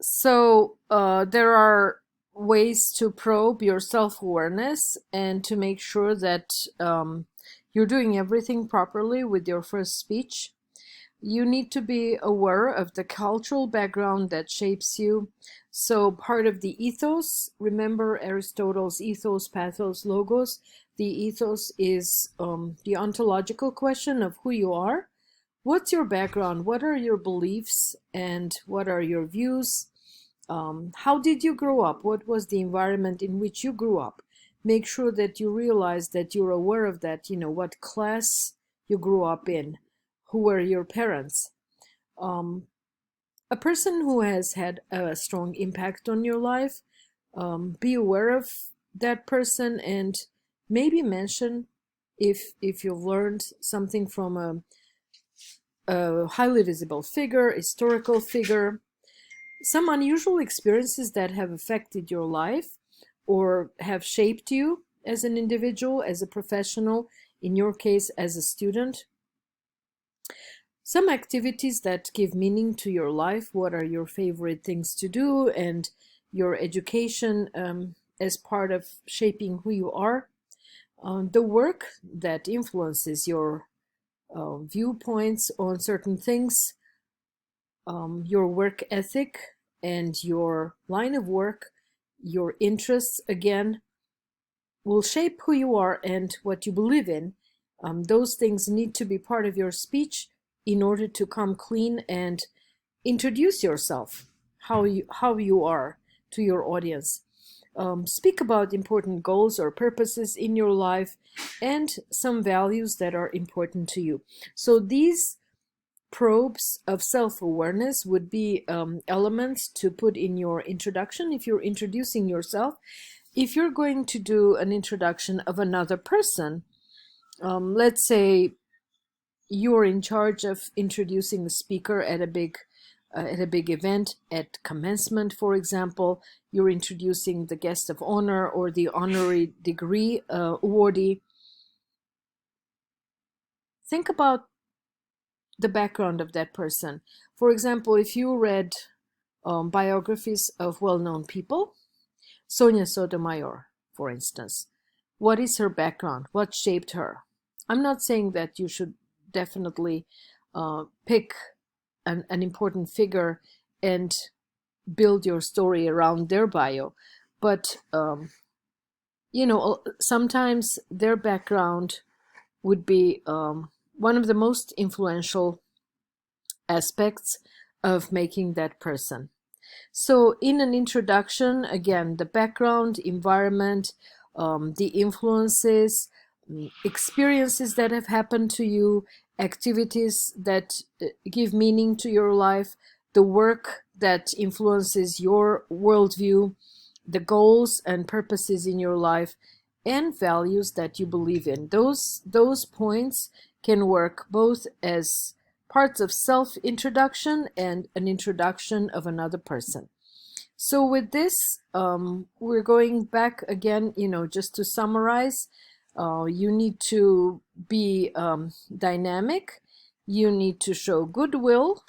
There are ways to probe your self-awareness and to make sure that you're doing everything properly with your first speech. You need to be aware of the cultural background that shapes you. So part of the ethos, remember Aristotle's ethos, pathos, logos. The ethos is the ontological question of who you are. What's your background? What are your beliefs and what are your views? How did you grow up? What was the environment in which you grew up? Make sure that you realize that you're aware of that, what class you grew up in, who were your parents. Um, a person who has had a strong impact on your life, be aware of that person and maybe mention if you've learned something from a highly visible figure, historical figure, some unusual experiences that have affected your life or have shaped you as an individual, as a professional, in your case, as a student. Some activities that give meaning to your life. What are your favorite things to do, and your education as part of shaping who you are. The work that influences your viewpoints on certain things, your work ethic and your line of work, your interests, again, will shape who you are and what you believe in. Those things need to be part of your speech in order to come clean and introduce yourself, how you are to your audience. Speak about important goals or purposes in your life and some values that are important to you. So these probes of self-awareness would be elements to put in your introduction if you're introducing yourself. If you're going to do an introduction of another person, let's say you're in charge of introducing the speaker at a big event, at commencement, for example, you're introducing the guest of honor or the honorary degree awardee. Think about the background of that person. For example, if you read biographies of well-known people, Sonia Sotomayor, for instance, what is her background? What shaped her? I'm not saying that you should definitely pick an important figure and build your story around their bio, but sometimes their background would be one of the most influential aspects of making that person. So in an introduction, again, the background, environment, the influences, experiences that have happened to you, activities that give meaning to your life, the work that influences your worldview, the goals and purposes in your life, and values that you believe in. Those points can work both as parts of self-introduction and an introduction of another person. So with this, we're going back again, just to summarize. You need to be dynamic. You need to show goodwill.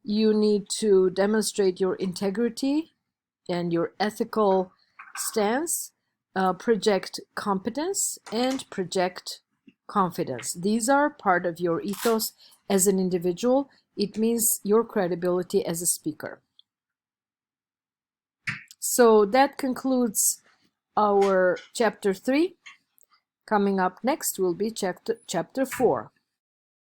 You need to demonstrate your integrity and your ethical stance, project competence, and project confidence. These are part of your ethos as an individual. It means your credibility as a speaker. So that concludes our chapter 3. Coming up next will be chapter 4.